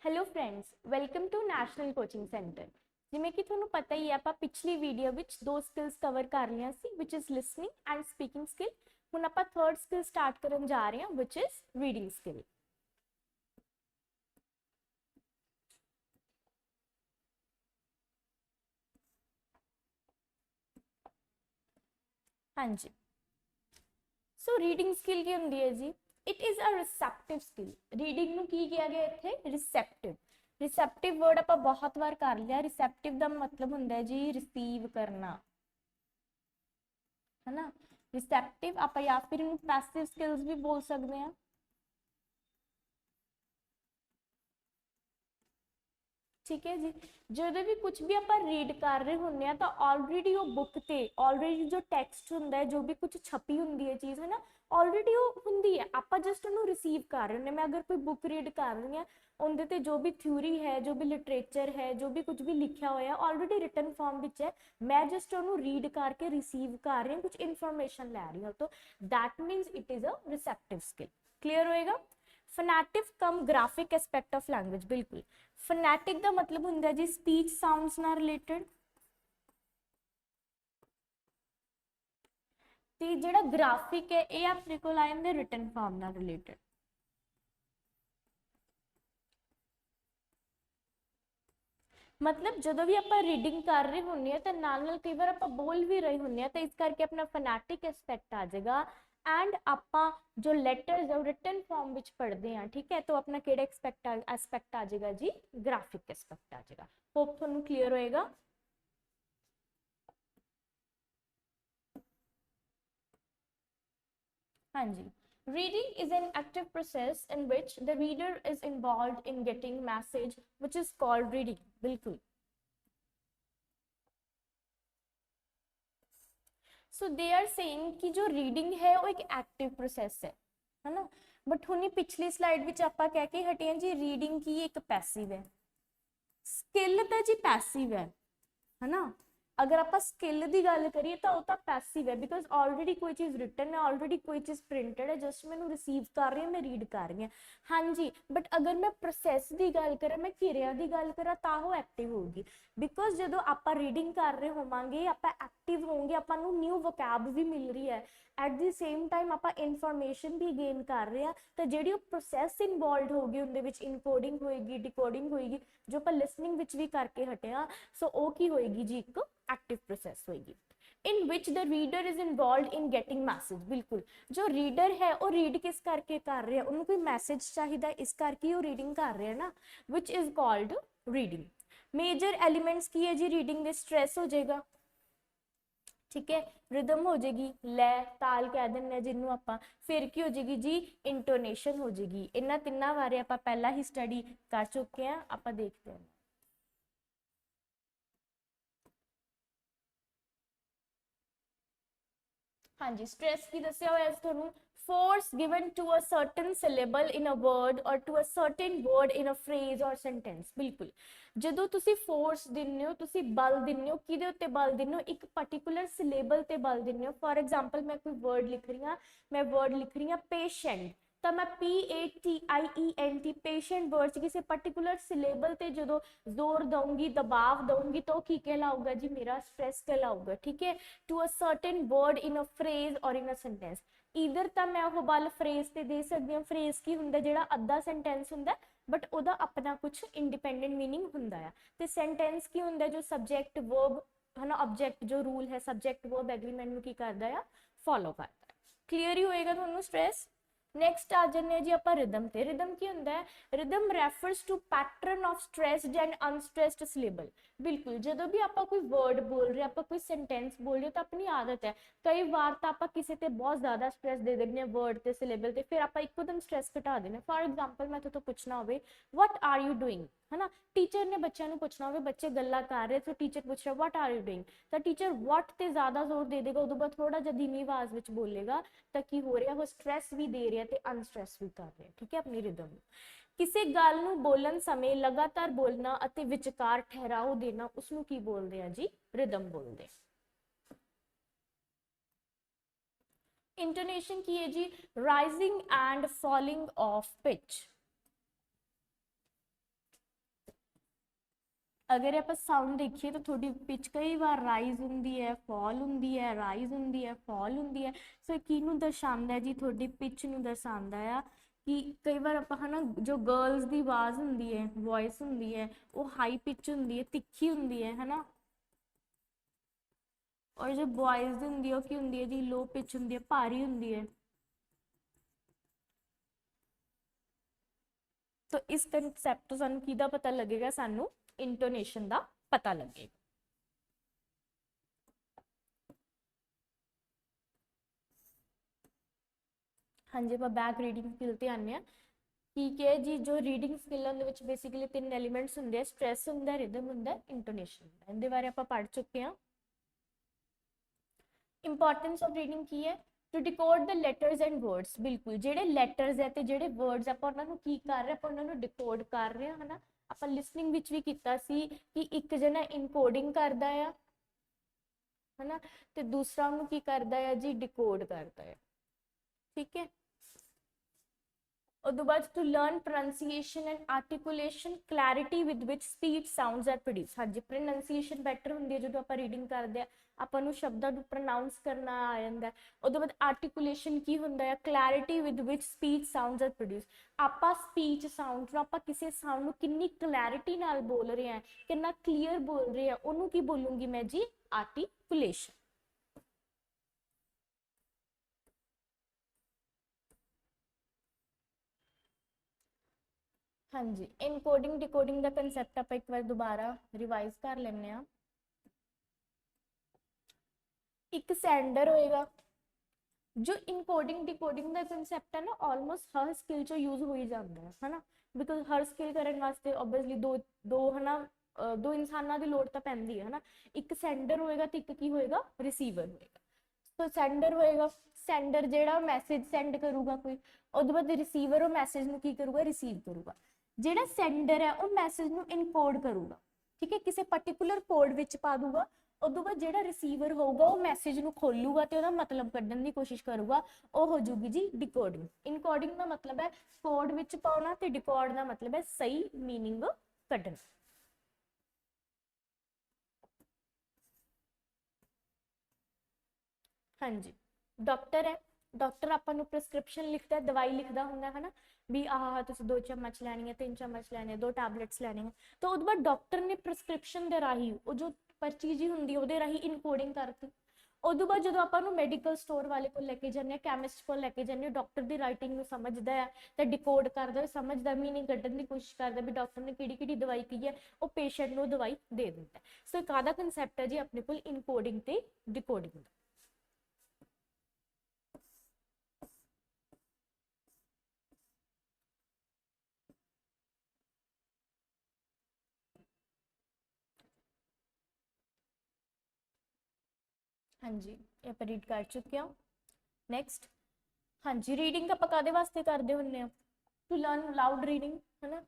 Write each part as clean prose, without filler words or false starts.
Hello friends, welcome to national coaching centre. ਜਿਵੇਂ ਕਿ ਤੁਹਾਨੂੰ ਪਤਾ ਹੀ ਹੈ, ਆਪਾਂ ਪਿਛਲੀ ਵੀਡੀਓ ਵਿੱਚ ਦੋ ਸਕਿੱਲਸ ਕਵਰ ਕਰ ਲਈਆਂ ਸੀ, which is listening and speaking skill. ਹੁਣ ਆਪਾਂ ਥਰਡ ਸਕਿੱਲ ਸਟਾਰਟ ਕਰਨ ਜਾ ਰਹੇ ਹਾਂ, ਵਿਚ ਇਜ਼ ਰੀਡਿੰਗ ਸਕਿੱਲ। ਹਾਂਜੀ, ਸੋ ਰੀਡਿੰਗ ਸਕਿੱਲ ਕੀ ਹੁੰਦੀ ਹੈ ਜੀ? It is a receptive skill. Reading ਨੂੰ ਕੀ ਕਿਹਾ ਗਿਆ ਇੱਥੇ? ਰਿਸੈਪਟਿਵ। ਰਿਸੈਪਟਿਵ ਵਰਡ ਆਪਾਂ ਬਹੁਤ ਵਾਰ ਕਰ ਲਿਆ। ਰਿਸੈਪਟਿਵ ਦਾ ਮਤਲਬ ਹੁੰਦਾ ਹੈ ਜੀ ਰਿਸੀਵ ਕਰਨਾ, है ना। रिसेप्टिव आप या फिर इन पैसिव स्किल्स भी बोल सकते हैं। ठीक है जी, जो भी कुछ भी आप रीड कर रहे होंगे हैं तो ऑलरेडी वो बुक ते ऑलरेडी जो टैक्सट होंगे है, जो भी कुछ छपी होंगी है चीज़, है ना, ऑलरेडी वो होंगी है। आप जस्ट उन्होंने रिसीव कर रहे हैं। मैं अगर कोई बुक रीड कर रही हूँ, उनके ते जो भी थ्योरी है, जो भी लिटरेचर है, जो भी कुछ भी लिखा हुआ है ऑलरेडी रिटन फॉर्म विच है। मैं जस्ट उन्होंने रीड करके रिसीव कर रही हूँ, कुछ इन्फॉर्मेशन लै रही हूँ, तो that मीनस it is a receptive skill. Clear होएगा? फनैटिव कम ग्राफिक एस्पेक्ट ऑफ लैंग्वेज। बिल्कुल, फनैटिक का मतलब होंगे जी स्पीच साउंड्स नाल रिलेटेड, ते जिहड़ा ग्राफिक है ये अपने को आ जांदे रिटन फॉर्म नाल रिलेटेड। मतलब जो भी आप रीडिंग कर रहे होंगे तो नाल नाल कई बार आप बोल भी रहे होंगे, तो इस करके अपना फनैटिक एस्पेक्ट आ जाएगा। एंड आप जो लैटर्स है रिटन फॉर्म विच पढ़ते हैं, ठीक है, तो अपना केड़ा एस्पेक्ट आ जाएगा जी? ग्राफिक एस्पेक्ट आ जाएगा। होप तुहानू क्लीयर होएगा। हाँ जी, reading is an active process in which the reader is involved in getting message which is called reading। बिल्कुल। सो दे आर सेइंग कि जो रीडिंग है वो एक एक्टिव प्रोसेस है ना। बट हुनी पिछली स्लाइड विच आपां कह के हटे हैं जी रीडिंग की एक पैसिव है, स्किल तो जी पैसिव है ना। अगर आप स्किल की गल करिए तो वह पैसिव है, बिकॉज ऑलरेडी कोई चीज़ रिटन है, ऑलरेडी कोई चीज़ प्रिंटेड है, जस्ट मैं रिसीव कर रही हूँ, मैं रीड कर रही हूँ। हाँ जी, बट अगर मैं प्रोसैस की गल करा, मैं किरिया की गल करा, तो वो एक्टिव होगी। बिकॉज जो आप रीडिंग कर रहे होवेंगे, आप एक्टिव होंगे, आपको न्यू वोकैब भी मिल रही है, एट द सेम टाइम आप इनफॉर्मेशन भी गेन कर रहे हैं, तो जी प्रोसैस इनवॉल्व होगी उनके इनकोडिंग होएगी, डिकोडिंग होएगी, जो आप लिसनिंग भी करके हटे हाँ। सो वो की होएगी जी एक एक्टिव प्रोसेस होएगी in which the reader is involve in getting message. बिल्कुल, जो रीडर है वो रीड किस करके कर रहे हैं? उन्होंने कोई मैसेज चाहिए, इस करके वो रीडिंग कर रहे हैं ना, which is called reading. Major elements की है जी रीडिंग में? स्ट्रेस हो जाएगा, ठीक है, रिदम हो जाएगी, लय ताल कह दें जिन्हों आप, फिर की हो जाएगी जी? इंटोनेशन हो जाएगी। इन्होंने तिना बारे आप पहला ही स्टडी कर चुके हैं, आप देखते हैं। हाँ जी, स्ट्रेस की दसिया होया तुहानू, force given to a certain syllable in a word or to a certain word in a phrase or sentence. बिल्कुल, जो तुसी फोर्स दिन्ने हो, तुसी बल दिन्ने हो, किहदे उत्ते बल दिन्ने हो? एक पर्टिकुलर सिलेबल ते बल दिन्ने हो। फॉर एग्जाम्पल मैं कोई वर्ड लिख रही हाँ, मैं वर्ड लिख रही हाँ पेशेंट, तो मैं PATIENT पेशेंट वर्ड किसी पर्टिकुलर सिलेबल ते जो जोर दूंगी, दबाव दूंगी, तो की कहलाऊगा जी? मेरा स्ट्रेस कहलाऊगा। ठीक है, to a certain word in a phrase और इन अ सेंटेंस। ईदर तो मैं वो बल फ्रेज से दे सकती हूँ। फ्रेज की होंगे जो अद्धा सेंटेंस होंगे, बट वह अपना कुछ इंडिपेंडेंट मीनिंग होंगे है। तो सेंटेंस की होंगे जो सब्जैक्ट वर्ब है ना, ऑब्जेक्ट जो रूल है सब्जैक्ट वर्ब एग्रीमेंट की करता है, फॉलो करता है। क्लीयर ही होएगा थोड़ा स्ट्रेस। नैक्सट आ जाने जी आप रिदम ते। रिदम की होंगे है? Rhythm refers to pattern of stressed and unstressed syllable. बिल्कुल, जो भी आप कोई वर्ड बोल रहे, आप कोई सेंटेंस बोल रहे हो, तो अपनी आदत है कई बार तो आप किसी ते बहुत ज्यादा स्ट्रेस दे देंगे वर्ड ते सिलेबल ते, फिर आप एकदम स्ट्रेस घटा देने। फॉर एग्जाम्पल मैं तो पूछना हो वट आर यू डूइंग, है ना, टीचर ने बच्चों को पूछना हो, बच्चे गल्ला कर रहे, तो टीचर पूछ रहा वट आर यू डूइंग, तो टीचर वट ते ज्यादा जोर दे देगा, उदों बाद थोड़ा जिहा धीमी आवाज में बोलेगा, तो की हो रहा वो स्ट्रेस भी दे रहा है अनस्ट्रेस भी कर रहा है। ठीक है, अपनी रिदम में किसी गल नूं बोलन समय लगातार बोलना अते विचकार ठहराव देना, उसनूं की बोलते हैं जी? रिदम बोलते। इंटोनेशन की है जी? Rising and falling of pitch. अगर आप साउंड देखिए तो थोड़ी पिच कई बार राइज होंगी है, फॉल होंगी है, राइज होंगी है, फॉल होंगी है। सो किनू दर्शाता है जी, थोड़ी पिच नू दर्शाता है कि कई बार आप है ना जो गर्ल्स की आवाज़ होंगी है, वॉइस होंगी है, वो हाई पिच होंगी है, तिखी होंगी है ना। और जो बॉयज़ की होंगी है वो की होंगी है जी, लो पिच होंगी है, भारी होंगी है। तो इस कंसैप्ट तो सानू किहदा पता लगेगा, सानू इंटोनेशन का पता लगेगा। हाँ जी, आप बैक रीडिंग स्किल ते आने ठीक है जी। जो रीडिंग स्किलों के बेसिकली 3 एलीमेंट्स होंगे, स्ट्रैस होंगे, रिदम होंगे, इंटोनेशन होंगे। इनके बारे आप पढ़ चुके हैं। इंपॉर्टेंस ऑफ रीडिंग की है, to decode the letters and words. बिल्कुल ਜਿਹੜੇ ਲੈਟਰਸ ਹੈ ਤੇ ਜਿਹੜੇ ਵਰਡਸ ਆਪਾਂ ਉਹਨਾਂ ਨੂੰ ਕੀ ਕਰ ਰਹੇ, ਆਪਾਂ ਉਹਨਾਂ ਨੂੰ ਡਿਕੋਡ ਕਰ ਰਹੇ ਹਾਂ, ਹਨਾ। ਆਪਾਂ ਲਿਸਨਿੰਗ ਵਿੱਚ ਵੀ ਕੀਤਾ ਸੀ ਕਿ ਇੱਕ ਜਣਾ ਇਨਕੋਡਿੰਗ ਕਰਦਾ ਆ, ਹਨਾ, ਤੇ ਦੂਸਰਾ ਉਹਨੂੰ ਕੀ ਕਰਦਾ ਹੈ ਜੀ, ਡਿਕੋਡ ਕਰਦਾ ਹੈ। ਠੀਕ ਹੈ। ਉਹਦੇ ਬਾਅਦ to learn pronunciation and articulation, clarity with which speech sounds are produce. ਹਾਂਜੀ, ਪ੍ਰੋਨਾਂਸੀਏਸ਼ਨ ਬੈਟਰ ਹੁੰਦੀ ਹੈ ਜਦੋਂ ਆਪਾਂ ਰੀਡਿੰਗ ਕਰਦੇ ਆ, ਆਪਾਂ ਨੂੰ ਸ਼ਬਦਾਂ ਨੂੰ ਪ੍ਰੋਨਾਊਂਸ ਕਰਨਾ ਆ ਜਾਂਦਾ। ਉਹਦੇ ਬਾਅਦ ਆਰਟੀਕੂਲੇਸ਼ਨ ਕੀ ਹੁੰਦਾ ਹੈ, clarity with which speech sounds are produce. ਆਪਾਂ ਸਪੀਚ ਸਾਊਂਡ ਨੂੰ, ਆਪਾਂ ਕਿਸੇ ਸਾਊਂਡ ਨੂੰ ਕਿੰਨੀ ਕਲੈਰਿਟੀ ਨਾਲ ਬੋਲ ਰਹੇ ਆ, ਕਿੰਨਾ ਕਲੀਅਰ ਬੋਲ ਰਹੇ ਆ, ਉਹਨੂੰ ਕੀ ਬੋਲੂੰਗੀ ਮੈਂ ਜੀ, ਆਰਟੀਕੂਲੇਸ਼ਨ। हाँ जी, इनकोडिंग डिकोडिंग का कंसैप्ट आप एक बार दोबारा रिवाइज कर लेने। एक सेंडर होएगा, जो इनकोडिंग डिकोडिंग का कंसैप्ट है ना, ऑलमोस्ट हर स्किल चो यूज हो ही जाता है ना। बिकॉज हर स्किल करने वास्ते ऑब्वियसली दो दो है ना, दो इंसानों की लोड़ तो पैंदी है ना। एक सेंडर होएगा तो एक की होएगा, रिसीवर होएगा। तो सेंडर होएगा, सेंडर जेड़ा मैसेज सेंड करूगा कोई, उसके बाद रिसीवर वो मैसेज ਨੂੰ ਕੀ ਕਰੂਗਾ, रिसीव करूगा। ਜਿਹੜਾ सेंडर है वो मैसेज ਨੂੰ इनकोड करूगा, ठीक है, किसी पर्टिकुलर कोड ਵਿੱਚ ਪਾ ਦੂਗਾ। ਉਦੋਂ ਬਾਅਦ ਜਿਹੜਾ ਰਿਸੀਵਰ ਹੋਊਗਾ ਉਹ ਮੈਸੇਜ ਨੂੰ ਖੋਲੂਗਾ ਤੇ ਉਹਦਾ ਮਤਲਬ ਕੱਢਣ ਦੀ ਕੋਸ਼ਿਸ਼ ਕਰੂਗਾ, ਉਹ ਹੋ ਜੂਗੀ ਜੀ ਡਿਕੋਡਿੰਗ। ਇਨਕੋਡਿੰਗ ਦਾ ਮਤਲਬ ਹੈ ਕੋਡ ਵਿੱਚ ਪਾਉਣਾ ਤੇ ਡਿਕੋਡ ਦਾ ਮਤਲਬ ਹੈ ਸਹੀ ਮੀਨਿੰਗ ਕੱਢਣਾ। हाँ जी, डॉक्टर है, डॉक्टर ਆਪਾਂ ਨੂੰ प्रिस्क्रिप्शन लिखता है, दवाई लिखता होंगे है ना, भी आह तुम 2 चम्मच लैनी है, 3 चम्मच लैने, 2 टैबलेट्स लैने हैं। तो उसके बाद डॉक्टर ने प्रिस्क्रिप्शन के राही वो जो पर्ची जी होंगी वो राही इनकोडिंग करती। उदों बाद जो आप मैडिकल स्टोर वाले को लैके जाने, कैमिस्ट को लैके जाने, डॉक्टर की राइटिंग में समझता है तो डिकोड करता है, समझता मीनिंग कढ़न की कोशिश करता भी डॉक्टर ने कि दवाई की है, वो पेशेंट को दवाई दे देता है। सो एक आधा कंसैप्ट है जी अपने को इनकोडिंग ते डिकोडिंग का। हाँ जी, आप रीड कर चुके हो। नैक्सट, हाँ जी, रीडिंग आप काहदे वास्ते करते होंगे, टू लर्न लाउड रीडिंग है ना।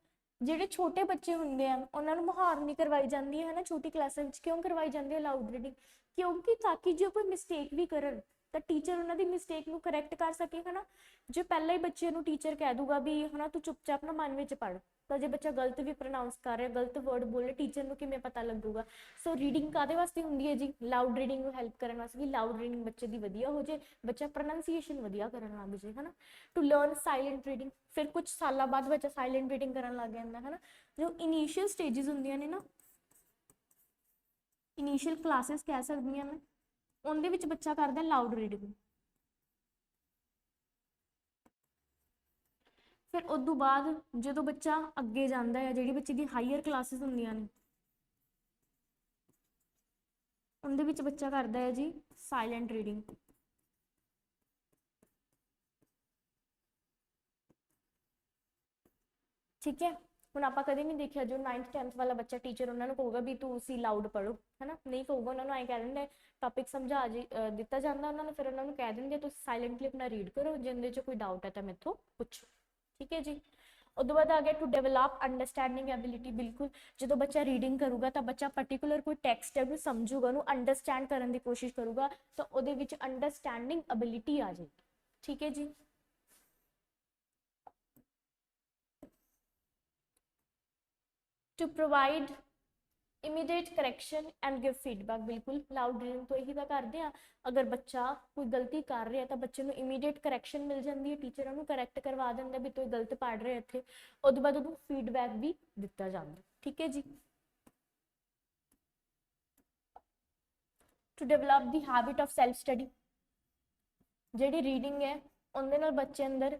ਜਿਹੜੇ छोटे बच्चे होंगे हैं उन्होंने मुहार नहीं करवाई जाती है ना छोटी क्लासा में। क्यों करवाई जाती है लाउड रीडिंग, क्योंकि ताकि जो कोई मिसटेक भी करन तो टीचर उन्होंने मिसटेक को करैक्ट कर सके है ना। जो पहला ही बच्चे को टीचर कह दूगा भी है ना तू चुपचाप ना मन में पढ़, तो जो बच्चा गलत भी प्रोनाउंस कर रहा है, गलत वर्ड बोल रहा, टीचर को किमें पता लगूगा। सो रीडिंग काहदे वास्ते होंगी है जी, लाउड रीडिंग को हैल्प करने वास्ते कि लाउड रीडिंग बच्चे की वधिया हो जाए, बच्चा प्रोनाउंसिएशन वधिया करन लग जाए है ना। टू लर्न साइलेंट रीडिंग, फिर कुछ साल बाद बच्चा साइलेंट रीडिंग करन लग जाता है ना। जो इनीशियल स्टेजिस होंदियां ने ना, इनीशियल क्लासेस कह सकती मैं, उनके विच बच्चा करता लाउड रीडिंग। फिर उस तो बाद जो बच्चा अगे जाता है, जी बच्चे की हाईयर क्लासेस होंदियां ने, उनके विच बच्चा करता है जी साइलेंट रीडिंग। ठीक है, ਹੁਣ ਆਪਾਂ ਕਦੇ ਨਹੀਂ ਦੇਖਿਆ ਜੋ 9th 10th ਵਾਲਾ ਬੱਚਾ ਟੀਚਰ ਉਹਨਾਂ ਨੂੰ ਕਹੂਗਾ ਵੀ ਤੁਸੀਂ ਲਾਊਡ ਪੜੋ ਹੈ ਨਾ, ਨਹੀਂ ਕਹੂਗਾ। ਉਹਨਾਂ ਨੂੰ ਐਂ ਕਹਿ ਦਿੰਦੇ ਟੌਪਿਕ ਸਮਝਾ ਜੀ ਦਿੱਤਾ ਜਾਂਦਾ ਉਹਨਾਂ ਨੂੰ, ਫਿਰ ਉਹਨਾਂ ਨੂੰ ਕਹਿ ਦਿੰਦੇ ਤੁਸੀਂ ਸਾਇਲੈਂਟਲੀ ਆਪਣਾ ਰੀਡ ਕਰੋ, ਜਿੰਦੇ 'ਚ ਕੋਈ ਡਾਊਟ ਹੈ ਤਾਂ ਮੈਥੋਂ ਪੁੱਛੋ। ਠੀਕ ਹੈ ਜੀ। ਉਦੋਂ ਬਾਅਦ ਆ ਗਿਆ ਟੂ ਡਿਵੈਲਪ ਅੰਡਰਸਟੈਂਡਿੰਗ ਐਬਿਲਿਟੀ। ਬਿਲਕੁਲ, ਜਦੋਂ ਬੱਚਾ ਰੀਡਿੰਗ ਕਰੂਗਾ ਤਾਂ ਬੱਚਾ ਪਾਰਟਿਕੂਲਰ ਕੋਈ ਟੈਕਸਟ ਹੈ ਉਹਨੂੰ ਸਮਝੂਗਾ, ਉਹਨੂੰ ਅੰਡਰਸਟੈਂਡ ਕਰਨ ਦੀ ਕੋਸ਼ਿਸ਼ ਕਰੂਗਾ, ਤਾਂ ਉਹਦੇ ਵਿੱਚ ਅੰਡਰਸਟੈਂਡਿੰਗ ਐਬਿਲਿਟੀ ਆ ਜਾਏਗੀ। ਠੀਕ ਹੈ ਜੀ। to provide immediate correction and give feedback. ਬਿਲਕੁਲ ਲਾਊਡ ਰੀਡਿੰਗ ਤੋਂ ਇਹੀ ਤਾਂ ਕਰਦੇ ਆ, ਅਗਰ ਬੱਚਾ ਕੋਈ ਗਲਤੀ ਕਰ ਰਿਹਾ ਤਾਂ ਬੱਚੇ ਨੂੰ ਇਮੀਡੀਏਟ ਕਰੈਕਸ਼ਨ ਮਿਲ ਜਾਂਦੀ ਹੈ, ਟੀਚਰ ਉਹਨੂੰ ਕਰੈਕਟ ਕਰਵਾ ਦਿੰਦਾ ਵੀ ਤੂੰ ਗਲਤ ਪੜ੍ਹ ਰਿਹਾ ਇੱਥੇ, ਉਹਦੇ ਬਾਅਦ ਉਹਨੂੰ ਫੀਡਬੈਕ ਵੀ ਦਿੱਤਾ ਜਾਂਦਾ। ਠੀਕ ਹੈ ਜੀ। To develop the habit of self study, ਜਿਹੜੀ ਰੀਡਿੰਗ ਹੈ ਉਹਦੇ ਨਾਲ ਬੱਚੇ ਅੰਦਰ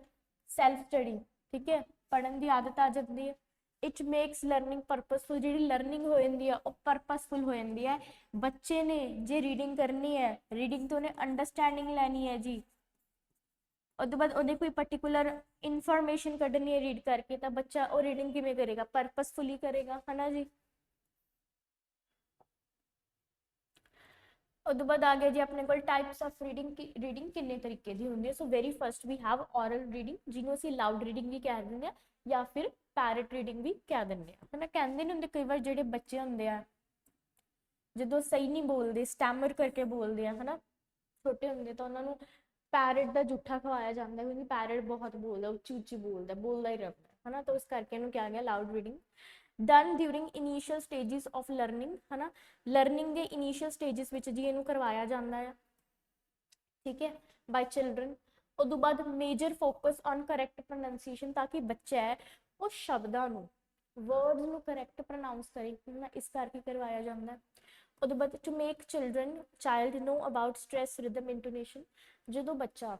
ਸੈਲਫ ਸਟੱਡੀ, ਠੀਕ ਹੈ, ਪੜ੍ਹਨ ਦੀ ਆਦਤ ਆ ਜਾਂਦੀ ਹੈ। ਇਟ ਮੇਕਸ ਲਰਨਿੰਗ ਪਰਪਸਫੁਲ, ਜਿਹੜੀ ਲਰਨਿੰਗ ਹੋ ਜਾਂਦੀ ਹੈ ਉਹ ਪਰਪਸਫੁਲ ਹੋ ਜਾਂਦੀ ਹੈ। ਬੱਚੇ ਨੇ ਜੇ ਰੀਡਿੰਗ ਕਰਨੀ ਹੈ, ਰੀਡਿੰਗ ਤੋਂ ਉਹਨੇ ਅੰਡਰਸਟੈਂਡਿੰਗ ਲੈਣੀ ਹੈ ਜੀ, ਉਹਦੇ ਬਾਅਦ ਉਹਨੇ ਕੋਈ ਪਰਟੀਕੂਲਰ ਇਨਫੋਰਮੇਸ਼ਨ ਕੱਢਣੀ ਹੈ ਰੀਡ ਕਰਕੇ, ਤਾਂ ਬੱਚਾ ਉਹ ਰੀਡਿੰਗ ਕਿਵੇਂ ਕਰੇਗਾ, ਪਰਪਸਫੁਲੀ ਕਰੇਗਾ, ਹੈ ਨਾ ਜੀ। ਉਹਦੇ ਬਾਅਦ ਆ ਗਿਆ ਜੀ ਆਪਣੇ ਕੋਲ ਟਾਈਪਸ ਆਫ ਰੀਡਿੰਗ, ਰੀਡਿੰਗ ਕਿੰਨੇ ਤਰੀਕੇ ਦੀ ਹੁੰਦੀ ਹੈ। So very first we have oral reading, ਜਿਹਨੂੰ ਅਸੀਂ ਲਾਊਡ ਰੀਡਿੰਗ ਵੀ ਕਹਿ ਦਿੰਦੇ ਆ ਜਾਂ ਫਿਰ ਪੈਰਟ ਰੀਡਿੰਗ ਵੀ ਕਹਿ ਦਿੰਦੇ ਆ, ਹੈ ਨਾ। ਕਹਿੰਦੇ ਨਹੀਂ ਹੁੰਦੇ ਕਈ ਵਾਰ ਜਿਹੜੇ ਬੱਚੇ ਹੁੰਦੇ ਆ ਜਦੋਂ ਸਹੀ ਨਹੀਂ ਬੋਲਦੇ, ਸਟੈਮਰ ਕਰਕੇ ਬੋਲਦੇ ਆ, ਹੈ ਨਾ, ਛੋਟੇ ਹੁੰਦੇ ਤਾਂ ਉਹਨਾਂ ਨੂੰ ਪੈਰਟ ਦਾ ਜੂਠਾ ਖਵਾਇਆ ਜਾਂਦਾ, ਕਿਉਂਕਿ ਪੈਰਟ ਬਹੁਤ ਬੋਲਦਾ, ਉੱਚੀ ਉੱਚੀ ਬੋਲਦਾ ਹੀ ਰਹਿੰਦਾ, ਹੈ ਨਾ, ਤਾਂ ਉਸ ਕਰਕੇ ਇਹਨੂੰ ਕਿਹਾ ਗਿਆ loud reading. Done during initial stages of learning, ਹੈ ਨਾ, ਲਰਨਿੰਗ ਦੇ ਇਨੀਸ਼ੀਅਲ ਸਟੇਜਿਸ ਵਿੱਚ ਜੀ ਇਹਨੂੰ ਕਰਵਾਇਆ ਜਾਂਦਾ ਹੈ, ਠੀਕ ਹੈ, ਬਾਈ ਚਿਲਡਰਨ। ਉਦੋਂ ਬਾਅਦ major focus on correct pronunciation, ਤਾਂ ਕਿ ਬੱਚਾ ਹੈ ਉਹ ਸ਼ਬਦਾਂ ਨੂੰ, ਵਰਡਸ ਨੂੰ ਕਰੈਕਟ ਪ੍ਰੋਨਾਊਂਸ ਕਰੇ, ਇਸ ਕਰਕੇ ਕਰਵਾਇਆ ਜਾਂਦਾ। ਉਹਦੇ ਬਾਅਦ to make child know about stress rhythm intonation, ਜਦੋਂ ਬੱਚਾ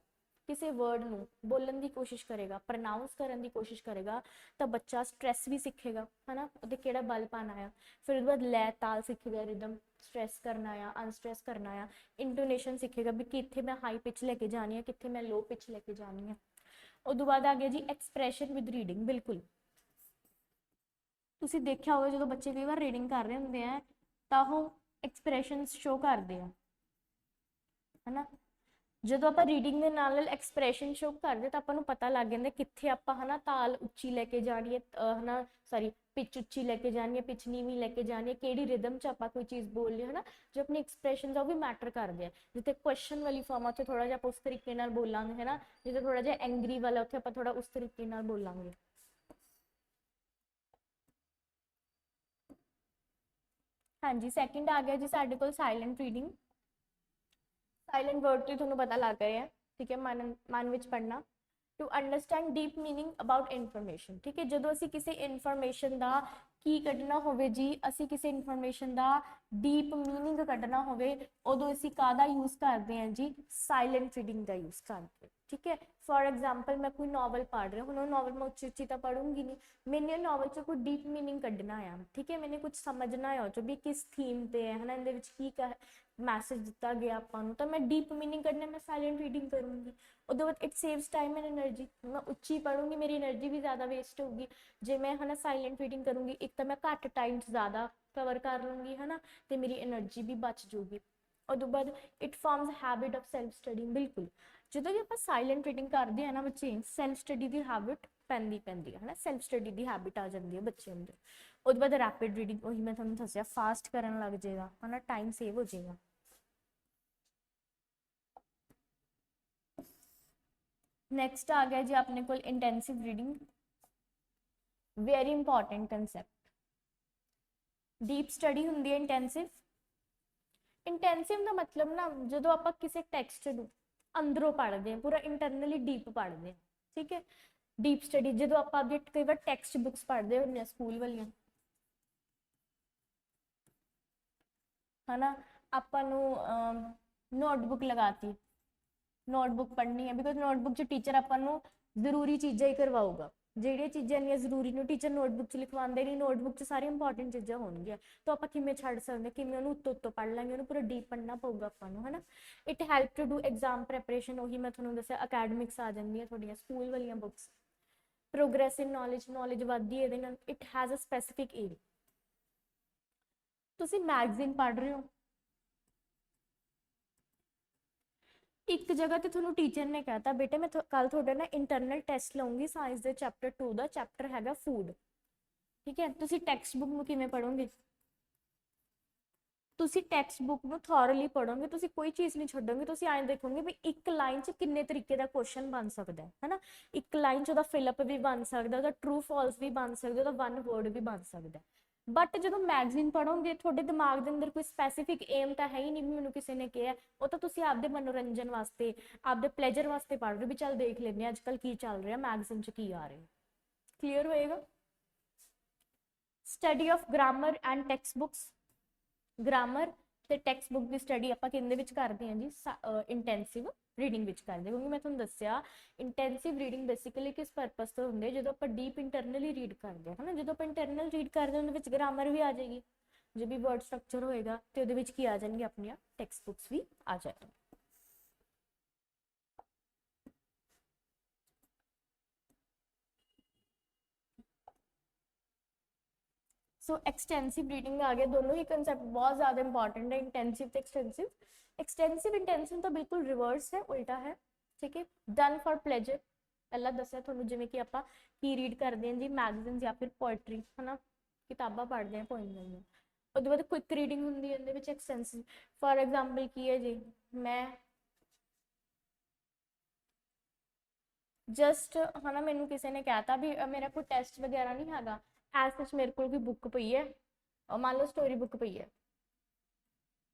ਕਿਸੇ ਵਰਡ ਨੂੰ ਬੋਲਣ ਦੀ ਕੋਸ਼ਿਸ਼ ਕਰੇਗਾ, ਪ੍ਰੋਨਾਊਂਸ ਕਰਨ ਦੀ ਕੋਸ਼ਿਸ਼ ਕਰੇਗਾ, ਤਾਂ ਬੱਚਾ ਸਟ੍ਰੈਸ ਵੀ ਸਿੱਖੇਗਾ, ਹੈ ਨਾ, ਉਹਦੇ ਕਿਹੜਾ ਬਲ ਪਾਣਾ ਆ। ਫਿਰ ਉਹਦੇ ਬਾਅਦ ਲੈ ਤਾਲ ਸਿੱਖੇਗਾ, ਰਿਦਮ, ਸਟ੍ਰੈਸ ਕਰਨਾ ਆ, ਅਨਸਟ੍ਰੈਸ ਕਰਨਾ ਆ, ਇੰਟੋਨੇਸ਼ਨ ਸਿੱਖੇਗਾ ਵੀ ਕਿੱਥੇ ਮੈਂ ਹਾਈ ਪਿਚ ਲੈ ਕੇ ਜਾਣੀ ਹੈ, ਕਿੱਥੇ ਮੈਂ ਲੋ ਪਿਚ ਲੈ ਕੇ ਜਾਣੀ ਹੈ। ਉਦੋਂ ਬਾਅਦ ਆ ਗਿਆ ਜੀ ਐਕਸਪ੍ਰੈਸ਼ਨ ਵਿਦ ਰੀਡਿੰਗ। ਬਿਲਕੁਲ ਤੁਸੀਂ ਦੇਖਿਆ ਹੋਵੇ ਜਦੋਂ ਬੱਚੇ ਕਈ ਵਾਰ ਰੀਡਿੰਗ ਕਰ ਰਹੇ ਹੁੰਦੇ ਆ ਤਾਂ ਉਹ ਐਕਸਪ੍ਰੈਸ਼ਨਸ ਸ਼ੋ ਕਰਦੇ ਆ, ਹੈ ਨਾ। ਜਦੋਂ ਆਪਾਂ ਰੀਡਿੰਗ ਦੇ ਨਾਲ ਨਾਲ ਐਕਸਪ੍ਰੈਸ਼ਨ ਸ਼ੋ ਕਰਦੇ ਤਾਂ ਆਪਾਂ ਨੂੰ ਪਤਾ ਲੱਗ ਜਾਂਦਾ ਕਿੱਥੇ ਆਪਾਂ, ਹੈ ਨਾ, ਤਾਲ ਉੱਚੀ ਲੈ ਕੇ ਜਾਣੀ ਹੈ, ਹੈ ਨਾ, ਸੌਰੀ ਪਿਚ ਉੱਚੀ ਲੈ ਕੇ ਜਾਣੀ ਹੈ, ਪਿਚ ਨੀਵੀਂ ਲੈ ਕੇ ਜਾਣੀ ਹੈ, ਕਿਹੜੀ ਰਿਦਮ 'ਚ ਆਪਾਂ ਕੋਈ ਚੀਜ਼ ਬੋਲ ਲਈ, ਹੈ ਨਾ। ਜੋ ਆਪਣੀ ਐਕਸਪ੍ਰੈਸ਼ਨ ਆ ਉਹ ਵੀ ਮੈਟਰ ਕਰਦੇ ਆ। ਜਿੱਥੇ ਕੁਐਸਚਨ ਵਾਲੀ ਫਾਰਮ ਆ ਉੱਥੇ ਥੋੜਾ ਜਿਹਾ ਆਪਾਂ ਉਸ ਤਰੀਕੇ ਨਾਲ ਬੋਲਾਂਗੇ, ਹੈ ਨਾ, ਜਿੱਥੇ ਥੋੜਾ ਜਿਹਾ ਐਂਗਰੀ ਵਾਲਾ ਉੱਥੇ ਆਪਾਂ ਥੋੜਾ ਉਸ ਤਰੀਕੇ ਨਾਲ ਬੋਲਾਂਗੇ। ਹਾਂਜੀ, ਸੈਕਿੰਡ ਆ ਗਿਆ ਜੀ ਸਾਡੇ ਕੋਲ ਸਾਇਲੈਂਟ ਰੀਡਿੰਗ। ਸਾਇਲੈਂਟ ਵਰਡ ਤੋਂ ਤੁਹਾਨੂੰ ਪਤਾ ਲੱਗ ਰਿਹਾ, ਠੀਕ ਹੈ, ਮਨ ਵਿੱਚ ਪੜਨਾ। To understand deep meaning about information, ਠੀਕ ਹੈ, ਜਦੋਂ ਅਸੀਂ ਕਿਸੇ ਇਨਫੋਰਮੇਸ਼ਨ ਦਾ ਕੀ ਕੱਢਣਾ ਹੋਵੇ ਜੀ, ਅਸੀਂ ਕਿਸੇ ਇਨਫੋਰਮੇਸ਼ਨ ਦਾ ਡੀਪ ਮੀਨਿੰਗ ਕੱਢਣਾ ਹੋਵੇ, ਉਦੋਂ ਅਸੀਂ ਕਾਹਦਾ ਯੂਜ਼ ਕਰਦੇ ਹਾਂ ਜੀ, ਸਾਇਲੈਂਟ ਰੀਡਿੰਗ ਦਾ ਯੂਜ਼ ਕਰਦੇ, ਠੀਕ ਹੈ। ਫॉर एग्जांपल मैं कोई नॉवल पढ़ रही हूँ, ਹੁਣ ਉਹ ਨੋਵਲ ਮੈਂ ਉੱਚੀ ਉੱਚੀ ਤਾਂ ਪੜੂੰਗੀ ਨਹੀਂ, ਮੈਨੇ ਨੋਵਲ 'ਚ ਕੋਈ ਡੀਪ ਮੀਨਿੰਗ ਕੱਢਣਾ ਆ, ਠੀਕ ਹੈ, ਮੈਨੇ ਕੁਝ ਸਮਝਣਾ ਆ ਉਹ 'ਚ ਵੀ ਕਿਸ ਥੀਮ ਤੇ ਹੈ, ਹੈ ਨਾ, ਇਹਦੇ ਵਿੱਚ ਕੀ ਮੈਸੇਜ ਦਿੱਤਾ ਗਿਆ ਆਪਾਂ ਨੂੰ, ਤਾਂ ਮੈਂ ਡੀਪ ਮੀਨਿੰਗ ਕੱਢਣਾ, ਮੈਂ ਸਾਇਲੈਂਟ ਰੀਡਿੰਗ ਕਰੂੰਗੀ। ਉਹਦੇ ਬਾਅਦ ਇਟ ਸੇਵਸ ਟਾਈਮ ਐਂਡ ਐਨਰਜੀ, ਮੈਂ ਉੱਚੀ ਪੜੂੰਗੀ ਮੇਰੀ એનર્ਜੀ ਵੀ ਜ਼ਿਆਦਾ ਵੇਸਟ ਹੋਊਗੀ। ਜੇ ਮੈਂ, ਹੈ ਨਾ, ਸਾਇਲੈਂਟ ਰੀਡਿੰਗ ਕਰੂੰਗੀ, ਇੱਕ ਤਾਂ ਮੈਂ ਘੱਟ ਟਾਈਮ 'ਚ ਜ਼ਿਆਦਾ ਕਵਰ ਕਰ ਲੂੰਗੀ, ਹੈ ਨਾ, ਤੇ ਮੇਰੀ એનર્ਜੀ ਵੀ ਬਚ ਜੂਗੀ। ਉਦੋਂ ਬਾਅਦ it farms habit of self study. ਬਿਲਕੁਲ ਜਦੋਂ ਵੀ ਆਪਾਂ ਸਾਇਲੈਂਟ ਰੀਡਿੰਗ ਕਰਦੇ ਆ ਨਾ ਬੱਚੇ, ਸੈਲਫ ਸਟੱਡੀ ਦੀ ਹੈਬਿਟ ਪੈਂਦੀ ਹੈ ਨਾ, ਸੈਲਫ ਸਟੱਡੀ ਦੀ ਹੈਬਿਟ ਆ ਜਾਂਦੀ ਹੈ ਬੱਚੇ ਅੰਦਰ। ਉਹਦੇ ਬਾਅਦ ਰੈਪਿਡ ਰੀਡਿੰਗ, ਉਹੀ ਮੈਂ ਤੁਹਾਨੂੰ ਦੱਸਿਆ, ਫਾਸਟ ਕਰਨ ਲੱਗ ਜਾਏਗਾ, ਹੈ ਨਾ, ਟਾਈਮ ਸੇਵ ਹੋ ਜਾਏਗਾ। ਨੈਕਸਟ ਆ ਗਿਆ ਜੀ ਆਪਣੇ ਕੋਲ intensive reading, very important concept. Deep study ਹੁੰਦੀ ਹੈ ਇੰਟੈਂਸਿਵ। ਇੰਟੈਂਸਿਵ ਦਾ ਮਤਲਬ ਨਾ, ਜਦੋਂ ਆਪਾਂ ਕਿਸੇ ਟੈਕਸਟ ਨੂੰ ਅੰਦਰੋਂ ਪੜ੍ਹਦੇ ਹਾਂ, ਪੂਰਾ ਇੰਟਰਨਲੀ ਡੀਪ ਪੜ੍ਹਦੇ ਹਾਂ, ਠੀਕ ਹੈ। ਡੀਪ ਸਟੱਡੀ ਜਦੋਂ ਆਪਾਂ ਅੱਗੇ ਕਈ ਵਾਰ ਟੈਕਸਟ ਬੁੱਕਸ ਪੜ੍ਹਦੇ ਹੁੰਦੇ ਹਾਂ ਸਕੂਲ ਵਾਲੀਆਂ, ਹੈ ਨਾ, ਆਪਾਂ ਨੂੰ ਨੋਟਬੁੱਕ ਲਗਾਤੀ, ਨੋਟਬੁੱਕ ਪੜ੍ਹਨੀ ਹੈ, ਬਿਕੋਜ਼ ਨੋਟਬੁੱਕ 'ਚ ਟੀਚਰ ਆਪਾਂ ਨੂੰ ਜ਼ਰੂਰੀ ਚੀਜ਼ਾਂ ਹੀ ਕਰਵਾਊਗਾ, ਜਿਹੜੀਆਂ ਚੀਜ਼ਾਂ ਇੰਨੀਆਂ ਜ਼ਰੂਰੀ ਨੂੰ ਟੀਚਰ ਨੋਟਬੁੱਕ 'ਚ ਲਿਖਵਾਉਂਦੇ ਨਹੀਂ, ਨੋਟਬੁੱਕ 'ਚ ਸਾਰੀ ਇੰਪੋਰਟੈਂਟ ਚੀਜ਼ਾਂ ਹੋਣਗੀਆਂ, ਤਾਂ ਆਪਾਂ ਕਿਵੇਂ ਛੱਡ ਸਕਦੇ, ਕਿਵੇਂ ਉਹਨੂੰ ਉੱਤੋਂ ਪੜ੍ਹ ਲਾਂਗੇ, ਉਹਨੂੰ ਪੂਰਾ ਡੀਪ ਪੜ੍ਹਨਾ ਪਊਗਾ ਆਪਾਂ ਨੂੰ, ਹੈ ਨਾ। It help to do exam preparation, ਉਹੀ ਮੈਂ ਤੁਹਾਨੂੰ ਦੱਸਿਆ, ਅਕੈਡਮਿਕਸ ਆ ਜਾਂਦੀਆਂ ਤੁਹਾਡੀਆਂ ਸਕੂਲ ਵਾਲੀਆਂ ਬੁੱਕਸ। ਪ੍ਰੋਗਰੈਸਿਵ ਨੌਲੇਜ ਵੱਧਦੀ ਇਹਦੇ ਨਾਲ। It has a specific aim, ਤੁਸੀਂ ਮੈਗਜ਼ੀਨ ਪੜ੍ਹ ਰਹੇ ਹੋ, ਇੱਕ ਜਗ੍ਹਾ ਤੇ ਤੁਹਾਨੂੰ ਟੀਚਰ ਨੇ ਕਹਿਤਾ ਬੇਟੇ ਮੈਂ ਕੱਲ ਤੁਹਾਡਾ ਨਾ ਇੰਟਰਨਲ ਟੈਸਟ ਲਵਾਂਗੀ ਸਾਇੰਸ ਦੇ ਚੈਪਟਰ 2 ਦਾ, ਚੈਪਟਰ ਹੈਗਾ ਫੂਡ, ਠੀਕ ਹੈ, ਤੁਸੀਂ ਟੈਕਸਟ ਬੁੱਕ ਨੂੰ ਕਿਵੇਂ ਪੜ੍ਹੋਗੇ, ਤੁਸੀਂ ਟੈਕਸਟ ਬੁੱਕ ਨੂੰ ਥੋਰਲੀ ਪੜ੍ਹੋਗੇ, ਤੁਸੀਂ ਕੋਈ ਚੀਜ਼ ਨਹੀਂ ਛੱਡੋਗੇ, ਤੁਸੀਂ ਐਂ ਦੇਖੋਗੇ ਵੀ ਇੱਕ ਲਾਈਨ 'ਚ ਕਿੰਨੇ ਤਰੀਕੇ ਦਾ ਕੁਐਸਚਨ ਬਣ ਸਕਦਾ ਹੈ ਨਾ, ਇੱਕ ਲਾਈਨ 'ਚ ਉਹਦਾ ਫਿਲਅਪ ਵੀ ਬਣ ਸਕਦਾ, ਉਹਦਾ ਟਰੂ ਫਾਲਸ ਵੀ ਬਣ ਸਕਦਾ, ਉਹਦਾ ਵਨ ਵਰਡ ਵੀ ਬਣ ਸਕਦਾ। ਬਟ ਜਦੋਂ ਮੈਗਜ਼ੀਨ ਪੜ੍ਹੋਗੇ ਤੁਹਾਡੇ ਦਿਮਾਗ ਦੇ ਅੰਦਰ ਕੋਈ ਸਪੈਸੀਫਿਕ ਏਮ ਤਾਂ ਹੈ ਹੀ ਨਹੀਂ ਵੀ ਮੈਨੂੰ ਕਿਸੇ ਨੇ ਕਿਹਾ, ਉਹ ਤਾਂ ਤੁਸੀਂ ਆਪਦੇ ਮਨੋਰੰਜਨ ਵਾਸਤੇ ਆਪਦੇ ਪਲੇਜਰ ਵਾਸਤੇ ਪੜ੍ਹ ਰਹੇ ਹੋ ਵੀ ਚੱਲ ਦੇਖ ਲੈਂਦੇ ਹਾਂ ਅੱਜ ਕੱਲ੍ਹ ਕੀ ਚੱਲ ਰਿਹਾ ਮੈਗਜ਼ੀਨ 'ਚ ਕੀ ਆ ਰਿਹਾ। ਕਲੀਅਰ ਹੋਏਗਾ। Study of grammar and text books, grammar ਤੇ ਟੈਕਸਟ ਬੁੱਕ ਦੀ ਸਟੱਡੀ ਆਪਾਂ ਕਿਹਦੇ ਵਿੱਚ ਕਰਦੇ ਹਾਂ ਜੀ, ਇੰਟੈਂਸਿਵ ਰੀਡਿੰਗ ਵਿੱਚ ਕਰਦੇ, ਕਿਉਂਕਿ ਮੈਂ ਤੁਹਾਨੂੰ ਦੱਸਿਆ ਇੰਟੈਂਸਿਵ ਰੀਡਿੰਗ ਬੇਸਿਕਲੀ ਕਿਸ ਪਰਪਸ ਤੋਂ ਹੁੰਦੇ, ਜਦੋਂ ਆਪਾਂ ਡੀਪ ਇੰਟਰਨਲੀ ਰੀਡ ਕਰਦੇ ਹਾਂ, ਹੈ ਨਾ, ਜਦੋਂ ਆਪਾਂ ਇੰਟਰਨਲ ਰੀਡ ਕਰਦੇ ਹਾਂ ਉਹਦੇ ਵਿੱਚ ਗ੍ਰਾਮਰ ਵੀ ਆ ਜਾਏਗੀ, ਜੋ ਵੀ ਵਰਡ ਸਟਰਕਚਰ ਹੋਏਗਾ ਤੇ ਉਹਦੇ ਵਿੱਚ ਕੀ ਆ ਜਾਣਗੇ, ਆਪਣੀਆਂ ਟੈਕਸਟ ਬੁੱਕਸ ਵੀ ਆ ਜਾਣਗੀਆਂ। सो एक्सटेंसिव रीडिंग आ गया, दोनों ही कंसेप्ट बहुत ज़्यादा इंपॉर्टेंट है, इंटेंसिव तो एक्सटेंसिव। एक्सटेंसिव इंटेंसिव तो बिल्कुल रिवर्स है, उल्टा है, ठीक है। डन फॉर प्लेजर, पहला दसिया तुहानूं जिवें कि आपां की रीड करते हैं जी, मैगजीन या फिर पोएट्री, है ना, किताबां पढ़ते हैं पोइम दी, उसदे बाद क्विक रीडिंग हुंदी है, इहदे विच एक्सटेंसिव। फॉर एग्जाम्पल की है जी, मैं जस्ट है ना, मैनू किसी ने कहता भी मेरा कोई टेस्ट वगैरह नहीं हैगा, एज सच मेरे को कोई बुक पई है, मान लो स्टोरी बुक पई है,